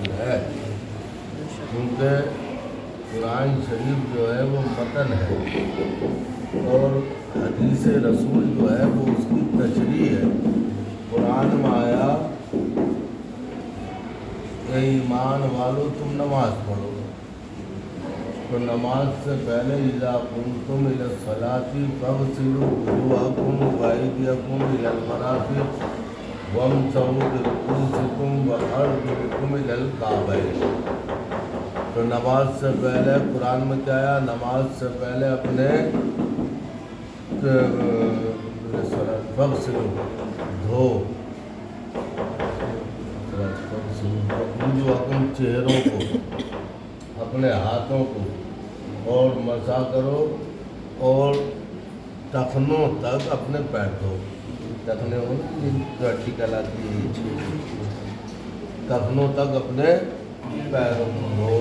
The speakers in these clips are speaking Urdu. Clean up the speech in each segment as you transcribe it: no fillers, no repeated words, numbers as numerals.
حاصل ہے، کیونکہ قرآن شریف جو ہے وہ متن ہے اور حدیث رسول جو ہے وہ اس کی تشریح ہے۔ قرآن میں آیا اے ایمان والو تم نماز پڑھو، تو نماز سے پہلے اذا قمتم الی الصلاۃ فاغسلوا وجوہکم وایدیکم الی المرافق وامسحوا برؤوسکم وارجلکم الی الکعبین۔ تو نماز سے پہلے قرآن میں کیا آیا؟ نماز سے پہلے اپنے فاغسلوا دھو، وجوہکم چہروں کو، اپنے ہاتھوں کو، اور مسح کرو، اور ٹخنوں تک اپنے پیر دھو۔ ٹخنے جو ہڈی کہلاتی ہے، ٹخنوں تک اپنے پیروں کو دھو،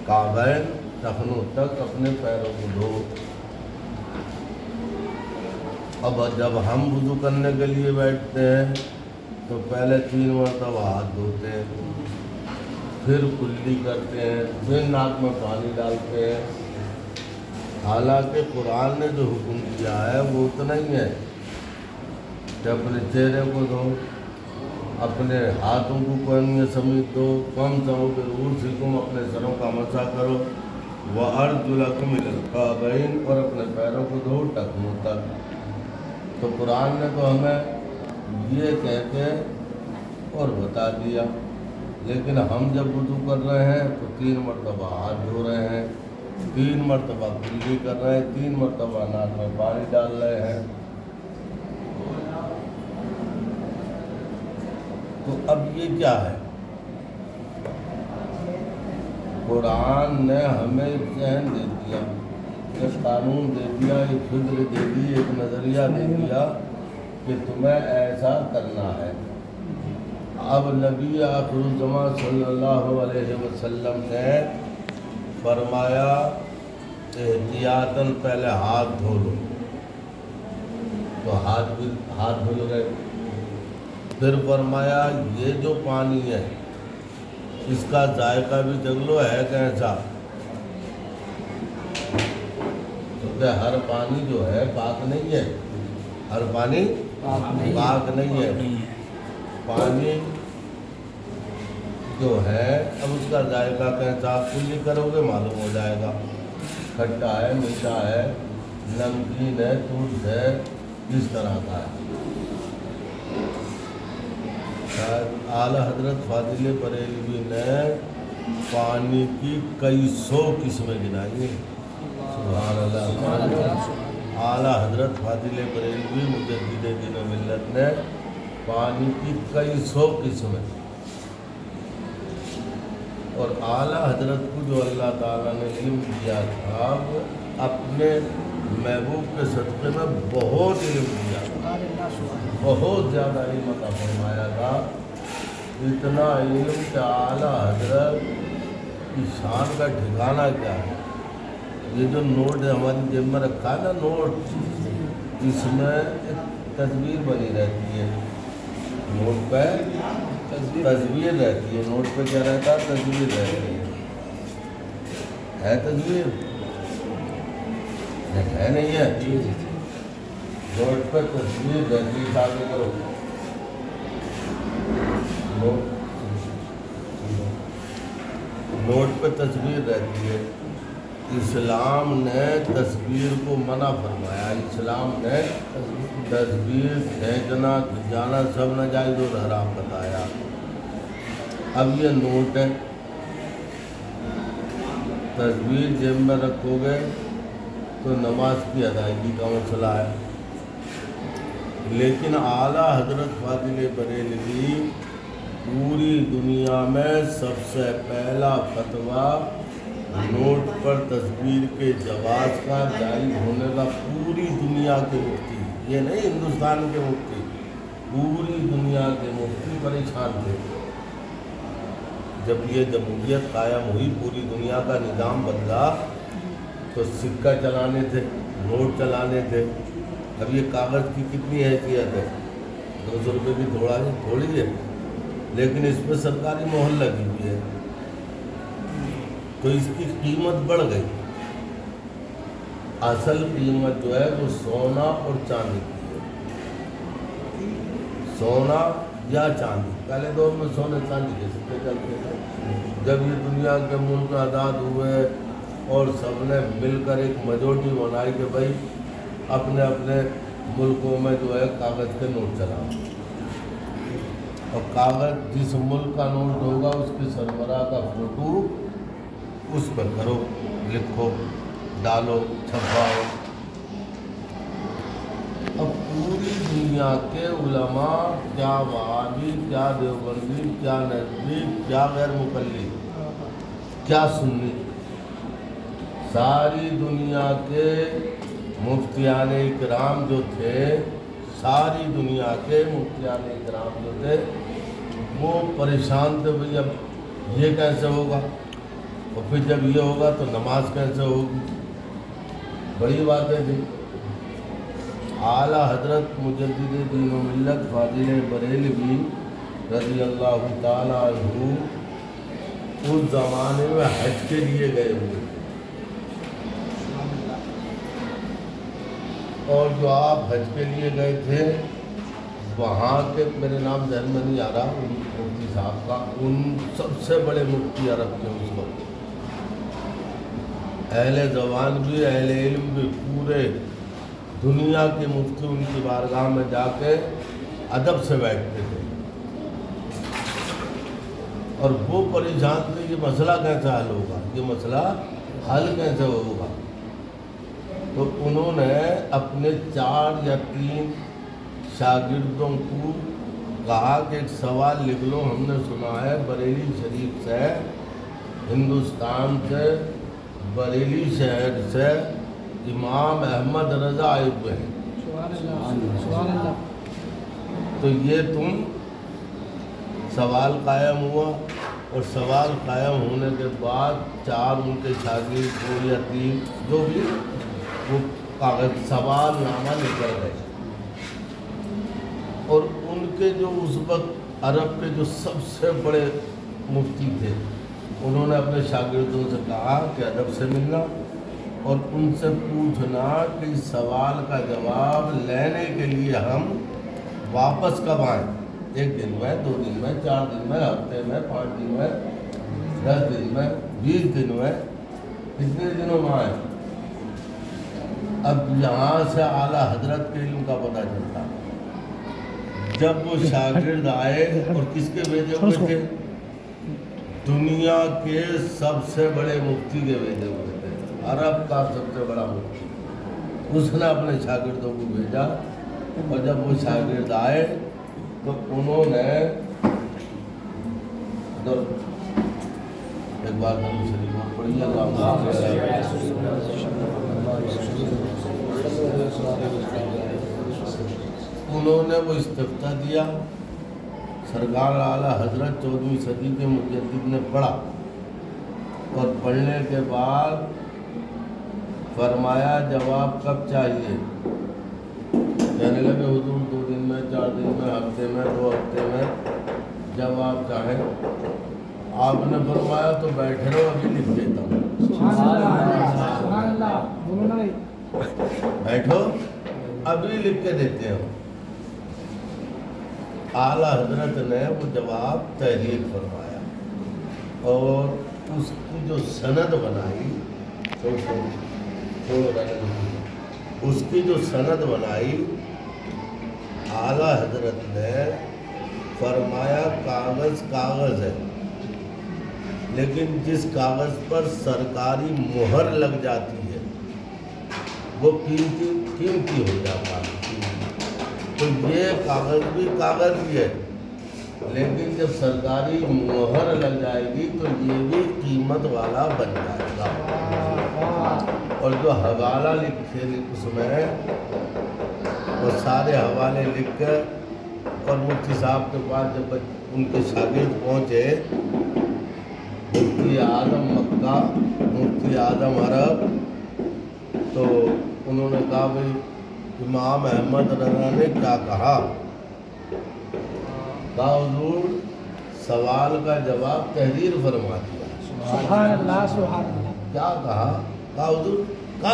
کعبین ٹخنوں تک اپنے پیروں کو دھو۔ اب جب ہم وضو کرنے کے لیے بیٹھتے ہیں تو پہلے 3 مرتبہ ہاتھ دھوتے ہیں، پھر کلی کرتے ہیں، پھر ناک میں پانی ڈالتے ہیں۔ حالانکہ قرآن نے جو حکم دیا ہے وہ اتنا ہی ہے کہ اپنے چہرے کو دھو، اپنے ہاتھوں کو پہنیے سمیت دو، وامسحوا برؤوسکم اپنے سروں کا مسح کرو، وارجلکم الی الکعبین اور اپنے پیروں کو دھو ٹخنوں تک۔ تو قرآن نے تو ہمیں یہ کہہ کے اور بتا دیا، لیکن ہم جب وضو کر رہے ہیں تو 3 مرتبہ ہاتھ دھو رہے ہیں، 3 مرتبہ کلی کر رہے ہیں، 3 مرتبہ ناک میں پانی ڈال رہے ہیں۔ تو اب یہ کیا ہے؟ قرآن نے ہمیں ایک ذہن دے دیا، ایک قانون دے دیا، ایک فکر دے دی، ایک نظریہ دے دیا کہ تمہیں ایسا کرنا ہے۔ اب نبی آخر الزمان صلی اللہ علیہ وسلم نے فرمایا احتیاطاً پہلے ہاتھ دھو لو، تو ہاتھ دھل گئے۔ پھر فرمایا یہ جو پانی ہے اس کا ذائقہ بھی دیکھ لو ہے کیسا، کیونکہ ہر پانی جو ہے پاک نہیں ہے، ہر پانی پاک نہیں ہے۔ پانی جو ہے اب اس کا ذائقہ کیسا، کلی کرو گے معلوم ہو جائے گا، کھٹا ہے، میٹھا ہے، نمکین ہے، ترش ہے، اس طرح کا ہے۔ اعلیٰ حضرت فاضل بریلوی نے پانی کی کئی 100 قسمیں گنائی ہیں، سبحان اللہ۔ اعلیٰ حضرت فاضل بریلوی مجدد دین و ملت نے پانی کی کئی 100 قسمیں، اور اعلیٰ حضرت کو جو اللہ تعالیٰ نے علم دیا تھا وہ اپنے محبوب کے صدقے میں بہت علم دیا تھا، بہت زیادہ علم عطا فرمایا تھا، اتنا علم کہ اعلیٰ حضرت کی شان کا ٹھکانہ کیا ہے۔ یہ جو نوٹ ہماری جیب میں رکھا ہے نا نوٹ، اس میں ایک تصویر بنی رہتی ہے، نوٹ پہ تصویر رہتی ہے، نوٹ پہ کیا رہتا ہے؟ تصویر رہتی ہے تصویر ہے نہیں ہے، نوٹ پہ تصویر رہتی ہے، آگے کرو، نوٹ پہ تصویر رہتی ہے۔ اسلام نے تصویر کو منع فرمایا، اسلام نے تصویر کھینچنا کھنچانا سب ناجائز اور حرام بتایا۔ اب یہ نوٹ ہے، تصویر جیب میں رکھو گے تو نماز کی ادائیگی کا مسئلہ ہے، لیکن اعلیٰ حضرت فاضل بریلوی پوری دنیا میں سب سے پہلا فتویٰ نوٹ پر تصویر کے جواز کا جائز ہونے کا پوری دنیا کے مفتی، یہ نہیں ہندوستان کے مفتی، پوری دنیا کے مفتی پریشان تھے۔ جب یہ جمہوریت قائم ہوئی، پوری دنیا کا نظام بدلا، تو سکہ چلانے تھے، نوٹ چلانے تھے۔ اب یہ کاغذ کی کتنی حیثیت ہے؟ 200 روپے کی تھوڑی ہے، لیکن اس پہ سرکاری مہر لگی ہوئی ہے تو اس کی قیمت بڑھ گئی. اصل قیمت جو ہے وہ سونا اور چاندی کی ہے. سونا یا چاندی. پہلے دور میں سونے چاندی کے سکے چلتے تھے. جب یہ دنیا کے ملک آزاد ہوئے اور سب نے مل کر ایک میجورٹی بنائی کہ بھائی اپنے اپنے ملکوں میں جو ہے کاغذ کے نوٹ چلاؤ، اور کاغذ جس ملک کا نوٹ ہوگا اس کے سربراہ کا فوٹو اس پہ کرو، لکھو، ڈالو، چھپاؤ. اب پوری دنیا کے علماء، کیا وہابی، کیا دیوبندی، کیا نجدی، کیا غیر مقلد، کیا سنی، ساری دنیا کے مفتیان اکرام جو تھے، ساری دنیا کے مفتیان اکرام جو تھے وہ پریشان تھے. بھئی اب یہ کیسے ہوگا، اور پھر جب یہ ہوگا تو نماز کیسے ہوگی. بڑی باتیں تھی. اعلیٰ حضرت مجدد دین و ملت فاضل بریلوی رضی اللہ تعالیٰ عنہ اس زمانے میں حج کے لیے گئے ہوئے، اور جو آپ حج کے لیے گئے تھے وہاں کے، میرے نام ذہن میں نہیں آ رہا ان مفتی صاحب کا، ان سب سے بڑے مفتی عرب کے اس وقت، اہل زبان بھی اہل علم بھی، پورے دنیا کے مفتی ان کی بارگاہ میں جا کے ادب سے بیٹھتے تھے، اور وہ پریشان تھے یہ مسئلہ کیسے حل ہوگا، یہ مسئلہ حل کیسے ہوگا. تو انہوں نے اپنے 4 یا 3 شاگردوں کو کہا کہ ایک سوال لکھ لو، ہم نے سنا ہے بریلی شریف سے، ہندوستان سے، بریلی شہر سے امام احمد رضا آئے ہوئے ہیں. تو یہ تم سوال قائم ہوا، اور سوال قائم ہونے کے بعد 4 ان کے شاگرد 2 یا 3 جو بھی وہ کاغذ سوال نامہ لے کر گئے، اور ان کے جو اس وقت عرب کے جو سب سے بڑے مفتی تھے انہوں نے اپنے شاگردوں سے کہا کہ ادب سے ملنا اور ان سے پوچھنا کہ اس سوال کا جواب لینے کے لیے ہم واپس کب آئیں، 1 دن میں، 2 دن میں، 4 دن میں، ہفتے میں، 5 دن میں، 10 دن میں، 20 دن میں، کتنے دنوں میں آئیں. اب یہاں سے اعلیٰ حضرت کے علم کا پتہ چلتا. جب وہ شاگرد آئے اور کس کے بھیجے ہوئے تھے، دنیا کے سب سے بڑے مفتی کے بھیجے ہوئے تھے، عرب کا سب سے بڑا مفتی. اس نے اپنے شاگردوں کو بھیجا، اور جب وہ شاگرد آئے تو انہوں نے ایک بار نبی شریف پڑھی، انہوں نے وہ استفتاء دیا. سرکار اعلیٰ حضرت 14ویں صدی کے مجدد نے پڑھا، اور پڑھنے کے بعد فرمایا جواب کب چاہیے. کہنے لگے حضور 2 دن میں، 4 دن میں، ہفتے میں، 2 ہفتے میں، جب آپ چاہیں. آپ نے فرمایا تو بیٹھے رہو، ابھی لکھ دیتا ہوں. بیٹھو، ابھی لکھ کے دیتے ہو. اعلیٰ حضرت نے وہ جواب تحریر فرمایا، اور اس کی جو سند بنائی، اس کی جو سند بنائی اعلیٰ حضرت نے فرمایا کاغذ کاغذ ہے، لیکن جس کاغذ پر سرکاری مہر لگ جاتی ہے وہ قیمتی ہو جاتا ہے. تو یہ کاغذ بھی کاغذ ہی ہے، لیکن جب سرکاری مہر لگ جائے گی تو یہ بھی قیمت والا بن جائے گا. اور جو حوالہ لکھے اس میں وہ سارے حوالے لکھ کر، اور مفتی صاحب کے پاس جب ان کے شاگرد پہنچے، مفتی اعظم مکہ، مفتی اعظم عرب، تو انہوں نے کہا بھائی امام احمد رضا نے کیا کہا. حضور سوال کا جواب تحریر فرما دیا. سبحان اللہ سبحان اللہ. کیا کہا حضور کا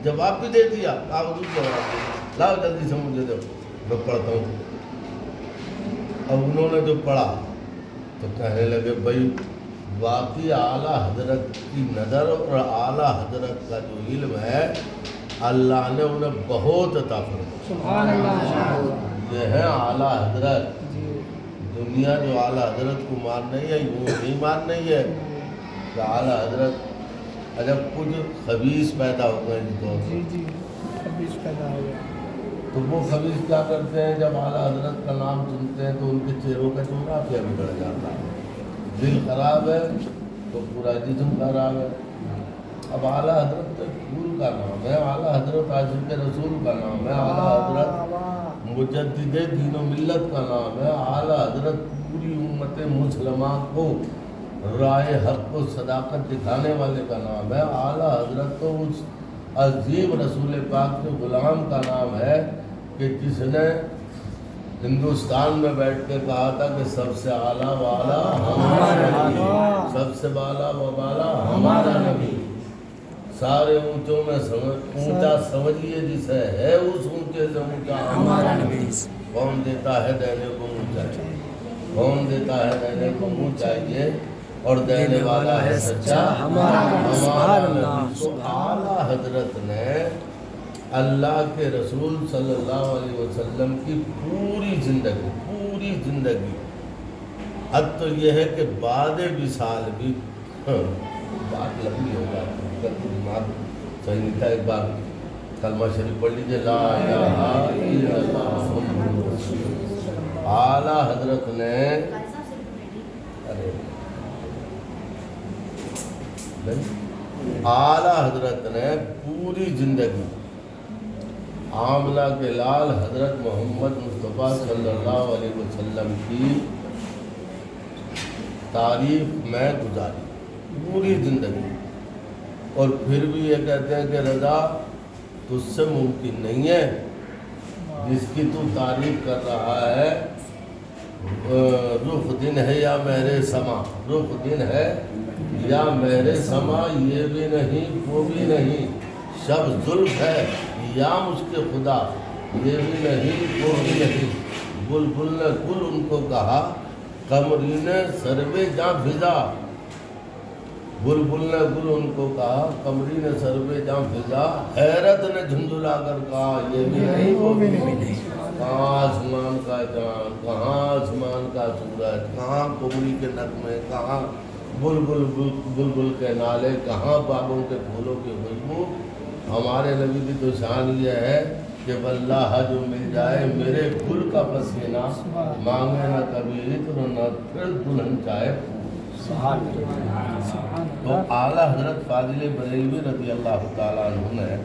جواب بھی دے دیا. کہا حضور جواب دے لاؤ جلدی سے مجھے دو میں پڑھتا ہوں. اب انہوں نے جو پڑھا تو کہنے لگے بھائی واقعی اعلیٰ حضرت کی نظر اور اعلیٰ حضرت کا جو علم ہے اللہ نے انہیں بہت عطا فرمایا. سبحان اللہ. یہ ہے اعلیٰ حضرت. دنیا جو اعلیٰ حضرت کو مان رہی ہے یوں نہیں مان رہی ہے کہ اعلیٰ حضرت جب کچھ خبیث پیدا ہو گئے ان کو جی خبیث پیدا ہو گیا تو وہ خبیث کیا کرتے ہیں جب اعلیٰ حضرت کا نام سنتے ہیں تو ان کے چہروں کا جغرافیہ بگڑ جاتا ہے. دل خراب ہے تو پورا جسم خراب ہے. اب اعلیٰ حضرت پھول کا نام ہے, اعلیٰ حضرت عاشق رسول کا نام ہے, اعلیٰ حضرت مجدد دین و ملت کا نام ہے, اعلیٰ حضرت پوری امت مسلمہ کو راہ حق کو صداقت دکھانے والے کا نام ہے, اعلیٰ حضرت تو اس عظیم رسول پاک کے غلام کا نام ہے کہ جس نے ہندوستان میں بیٹھ کے کہا تھا کہ سب سے اعلیٰ والا ہمارا نبی, سب سے بالا و بالا ہمارا نبی, سارے اونچوں میں اونچا سمجھیے جسے ہے اس اونچے سے اونچا ہمارا نبی. کون دیتا ہے دینے کو منہ چاہیے, کون دیتا ہے دینے کو منہ چاہیے اور دینے والا ہے سچا ہمارا نبی. تو اعلیٰ حضرت نے اللہ کے رسول صلی اللہ علیہ وسلم کی پوری زندگی حد تو یہ ہے کہ بعد وصال بھی بات لمبی ہو جاتی ہے, دماغ صحیح نہیں تھا. ایک بار کلمہ شریف پڑھ لیجیے لا الہ الا اللہ محمد رسول اللہ. اعلیٰ حضرت نے اعلیٰ حضرت نے پوری زندگی آملہ کے لال حضرت محمد مصطفیٰ صلی اللہ علیہ وسلم کی تعریف میں گزاری پوری زندگی. اور پھر بھی یہ کہتے ہیں کہ رضا تجھ سے ممکن نہیں ہے, جس کی تو تعریف کر رہا ہے رخ دن ہے یا مہر سما, رخ دن ہے یا مہر سما, یہ بھی نہیں وہ بھی نہیں, شب زلف ہے یا مشک خدا, یہ بھی نہیں وہ بھی نہیں. بلبل نے گل ان کو کہا, قمری نے سروے جاں بھیجا, بلبل نے گل ان کو کہا, قمری نے سروے جاں بھیجا, حیرت نے جھنجھلا کر کہا یہ بھی نہیں وہ بھی نہیں. کہاں آسمان کا چاند, کہاں آسمان کا سورج, کہاں قمری کے نغمے, کہاں بلبل کے نالے, کہاں باغوں کے پھولوں کی خوشبو. ہمارے نبی کی تو شان یہ ہے کہ واللہ جو مل جائے میرے گل کا پسینہ, مانگے نہ کبھی عطر نہ پھر دلہن چاہے. تو اعلیٰ حضرت فاضل بریلوی رضی اللہ تعالیٰ عنہ نے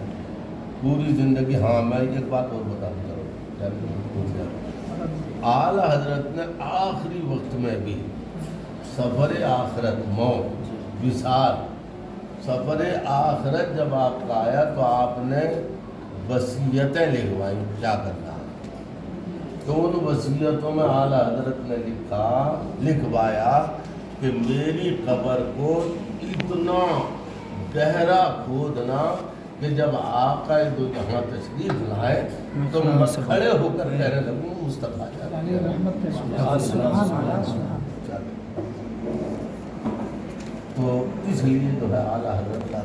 پوری زندگی, ہاں میں ایک بات اور بتا دوں, اعلیٰ حضرت نے آخری وقت میں بھی سفر آخرت, موت, وصال, سفر آخرت جب آپ کا آیا تو آپ نے وصیتیں لکھوائیں کیا کرنا ہے. تو ان وصیتوں میں اعلیٰ حضرت نے لکھوایا کہ میری قبر کو اتنا گہرا کھودنا کہ جب آقا دو جہاں تشریف لائے تو میں کھڑے ہو کر کہنے لگوں مصطفیٰ تو اس لیے جو ہے اعلیٰ حضرت کا